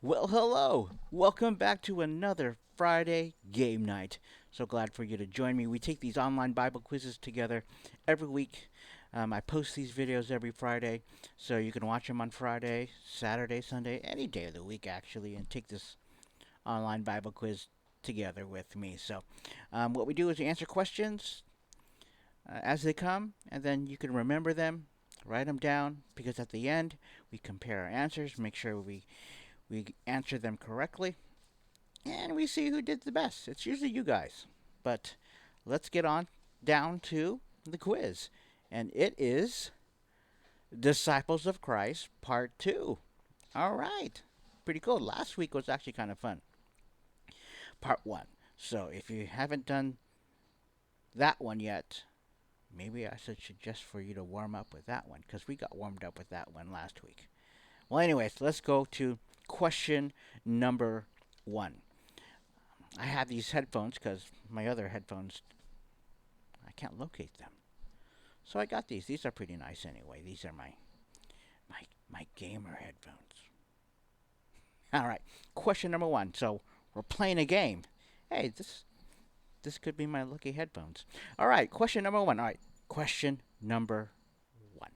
Well, hello. Welcome back to another Friday game night. So glad for you to join me. We take these online Bible quizzes together every week. I post these videos every Friday, so you can watch them on Friday, Saturday, Sunday, any day of the week, actually, and take this online Bible quiz together with me. So, what we do is we answer questions as they come, and then you can remember them, write them down, because at the end, we compare our answers, make sure we answer them correctly, and we see who did the best. It's usually you guys. But let's get on down to the quiz. And it is Disciples of Christ Part 2. All right. Pretty cool. Last week was actually kind of fun. Part 1. So if you haven't done that one yet, maybe I should suggest for you to warm up with that one because we got warmed up with that one last week. Well, anyways, let's go to question number 1. I have these headphones because my other headphones, I can't locate them. So I got these. These are pretty nice anyway. These are my my gamer headphones. All right. Question number 1. So we're playing a game. Hey, this could be my lucky headphones. All right. Question number 1. All right. Question number 1.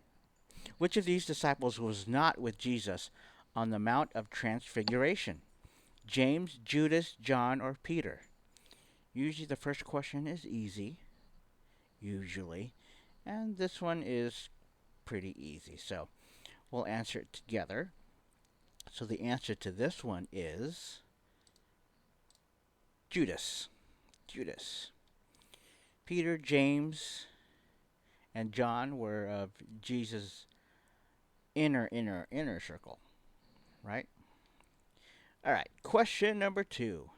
Which of these disciples was not with Jesus on the Mount of Transfiguration? James, Judas, John, or Peter? Usually the first question is easy. Usually. And this one is pretty easy. So we'll answer it together. So the answer to this one is Judas. Judas. Peter, James, and John were of Jesus' inner circle, right? All right. Question number 2.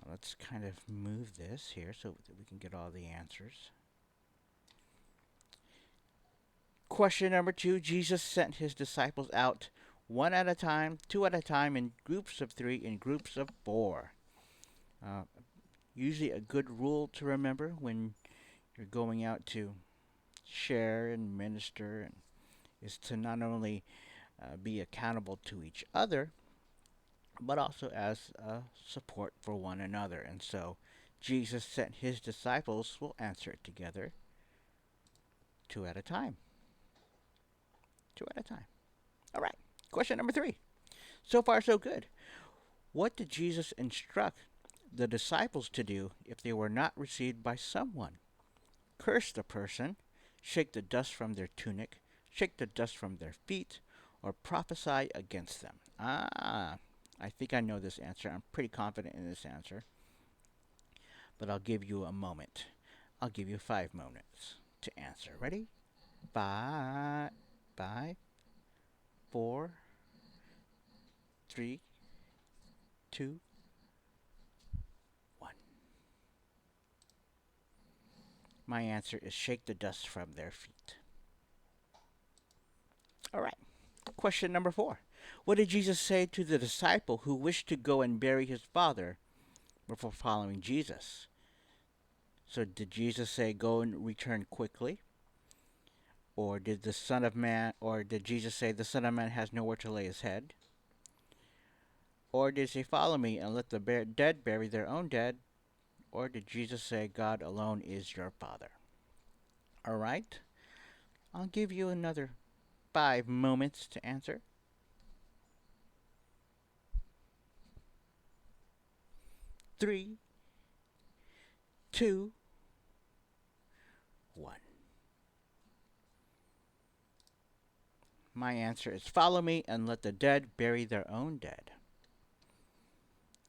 Let's kind of move this here so that we can get all the answers. Question number 2. Jesus sent his disciples out one at a time, two at a time, in groups of 3, in groups of 4. Uh, Usually a good rule to remember when you're going out to share and minister and is to not only be accountable to each other, but also as a support for one another. And so Jesus sent his disciples, we'll answer it together, two at a time. Two at a time. All right. Question number 3. So far, so good. What did Jesus instruct the disciples to do if they were not received by someone? Curse the person, shake the dust from their tunic, shake the dust from their feet, or prophesy against them. I think I know this answer. I'm pretty confident in this answer. But I'll give you a moment. I'll give you 5 moments to answer. Ready? Five, 4, 3, 2, 1. My answer is shake the dust from their feet. All right. Question number 4. What did Jesus say to the disciple who wished to go and bury his father before following Jesus? So did Jesus say go and return quickly? Or did Jesus say the Son of Man has nowhere to lay his head? Or did he say follow me and let the dead bury their own dead? Or did Jesus say God alone is your Father? All right. I'll give you another 5 moments to answer. 3, 2, 1. My answer is follow me and let the dead bury their own dead.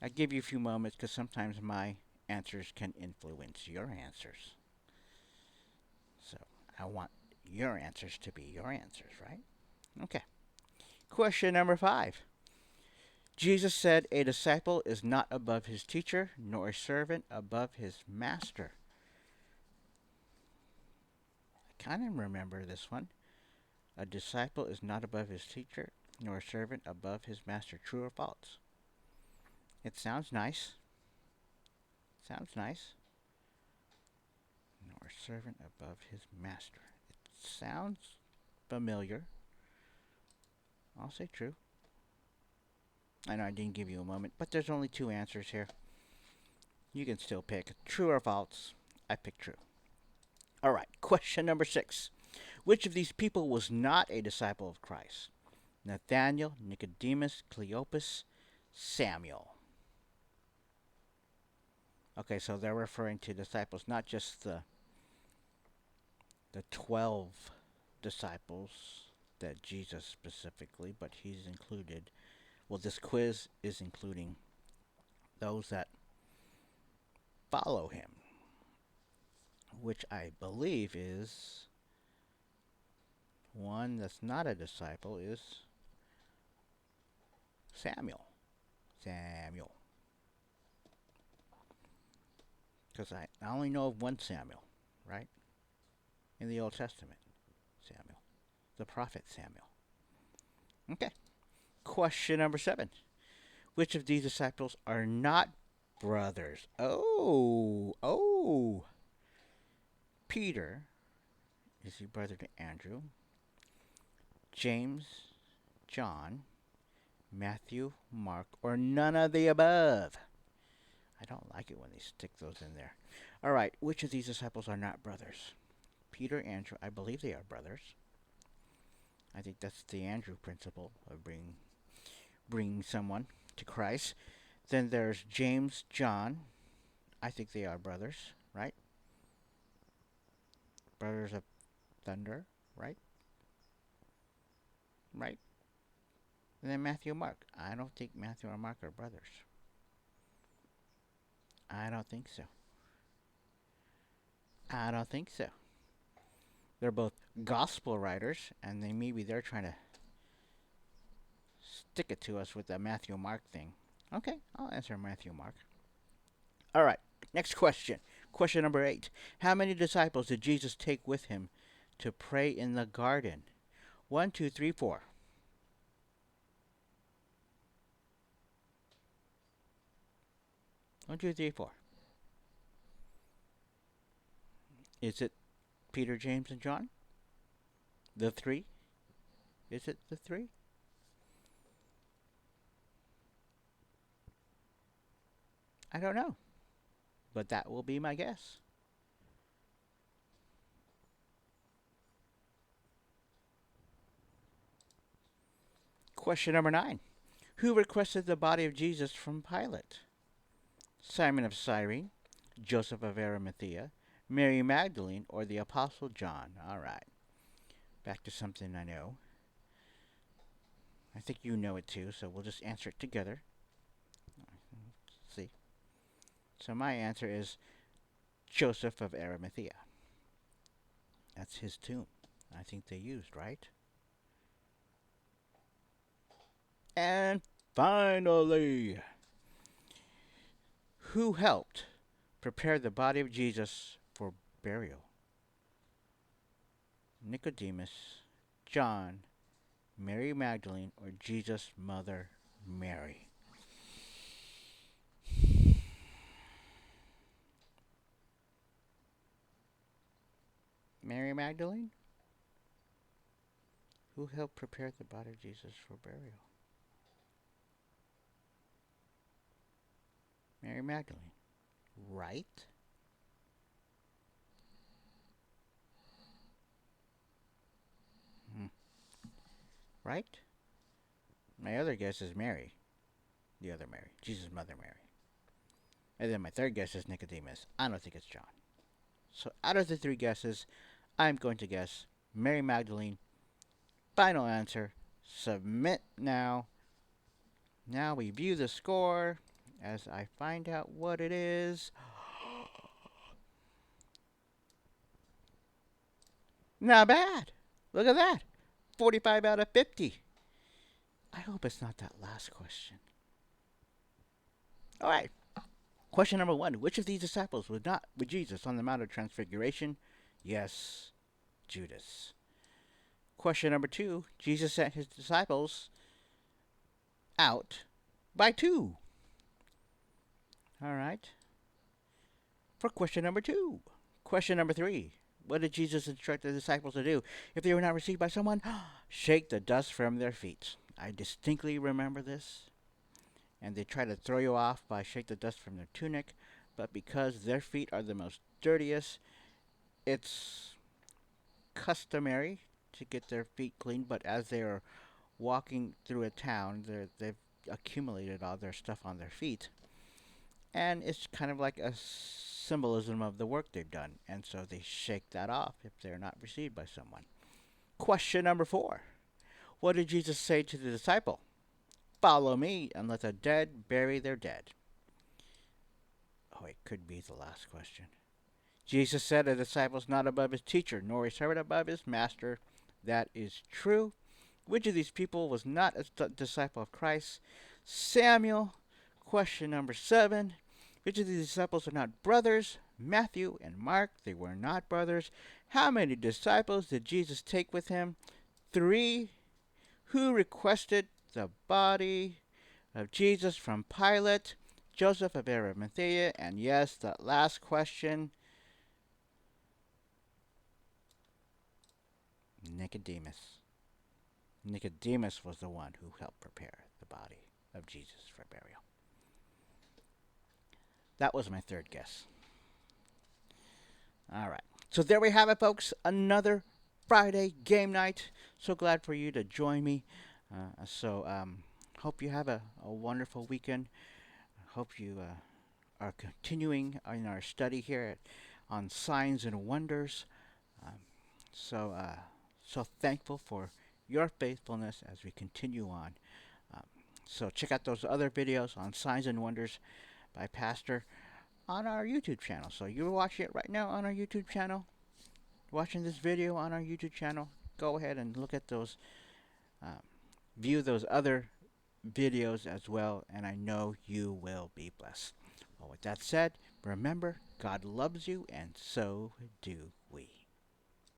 I give you a few moments because sometimes my answers can influence your answers. So I want your answers to be your answers, right? Okay. Question number 5. Jesus said a disciple is not above his teacher, nor a servant above his master. I kind of remember this one. A disciple is not above his teacher, nor a servant above his master. True or false? It sounds nice. Sounds nice. Nor a servant above his master. It sounds familiar. I'll say true. I know I didn't give you a moment, but there's only two answers here. You can still pick true or false. I picked true. All right, question number 6. Which of these people was not a disciple of Christ? Nathaniel, Nicodemus, Cleopas, Samuel. Okay, so they're referring to disciples, not just the 12 disciples that Jesus specifically, but he's included. Well, this quiz is including those that follow him, which I believe is one that's not a disciple is Samuel. Samuel. Because I only know of one Samuel, right? In the Old Testament. Samuel. The prophet Samuel. Okay. Question number 7. Which of these disciples are not brothers? Oh. Peter. Is he brother to Andrew? James, John, Matthew, Mark, or none of the above? I don't like it when they stick those in there. All right, which of these disciples are not brothers? Peter, Andrew, I believe they are brothers. I think that's the Andrew principle of bringing someone to Christ. Then there's James, John. I think they are brothers, right? Brothers of thunder, right? Right? And then Matthew, Mark. I don't think Matthew or Mark are brothers. I don't think so. I don't think so. They're both gospel writers, and they're trying to stick it to us with the Matthew Mark thing. Okay, I'll answer Matthew Mark. All right, next question. Question number 8. How many disciples did Jesus take with him to pray in the garden? 1, 2, 3, 4. 1, 2, 3, 4. Is it Peter, James, and John? The 3? Is it the 3? I don't know, but that will be my guess. Question number 9. Who requested the body of Jesus from Pilate? Simon of Cyrene, Joseph of Arimathea, Mary Magdalene, or the Apostle John? All right. Back to something I know. I think you know it too, so we'll just answer it together. Let's see. So my answer is Joseph of Arimathea. That's his tomb. I think they used, right? And finally, who helped prepare the body of Jesus for burial? Nicodemus, John, Mary Magdalene, or Jesus' mother, Mary? Mary Magdalene? Who helped prepare the body of Jesus for burial? Mary Magdalene. Right? Hmm. Right? My other guess is Mary. The other Mary. Jesus' mother, Mary. And then my third guess is Nicodemus. I don't think it's John. So out of the 3 guesses, I'm going to guess Mary Magdalene. Final answer. Submit now. Now we view the score as I find out what it is. Not bad. Look at that. 45 out of 50. I hope it's not that last question. All right. Question number 1. Which of these disciples was not with Jesus on the Mount of Transfiguration? Yes, Judas. Question number 2. Jesus sent his disciples out by 2. All right. For question number 2. Question number 3. What did Jesus instruct the disciples to do if they were not received by someone? Shake the dust from their feet. I distinctly remember this. and they try to throw you off by shake the dust from their tunic, but because their feet are the most dirtiest, it's customary to get their feet clean, but as they are walking through a town, they've accumulated all their stuff on their feet, and it's kind of like a symbolism of the work they've done, and so they shake that off if they're not received by someone. Question number 4. What did Jesus say to the disciple? Follow me and let the dead bury their dead. Oh, it could be the last question. Jesus said, a disciple is not above his teacher, nor a servant above his master. That is true. Which of these people was not a disciple of Christ? Samuel. Question number 7. Which of these disciples are not brothers? Matthew and Mark. They were not brothers. How many disciples did Jesus take with him? 3. Who requested the body of Jesus from Pilate? Joseph of Arimathea. And yes, that last question, Nicodemus. Nicodemus was the one who helped prepare the body of Jesus for burial. That was my third guess. All right. So there we have it, folks. Another Friday game night. So glad for you to join me. Hope you have a wonderful weekend. Hope you are continuing in our study here on signs and wonders. Um, so, so thankful for your faithfulness as we continue on. Um, so check out those other videos on signs and wonders by Pastor on our YouTube channel. So you're watching it right now on our YouTube channel, watching this video on our YouTube channel. Go ahead and look at those, view those other videos as well, and I know you will be blessed. Well, with that said, remember, God loves you, and so do we.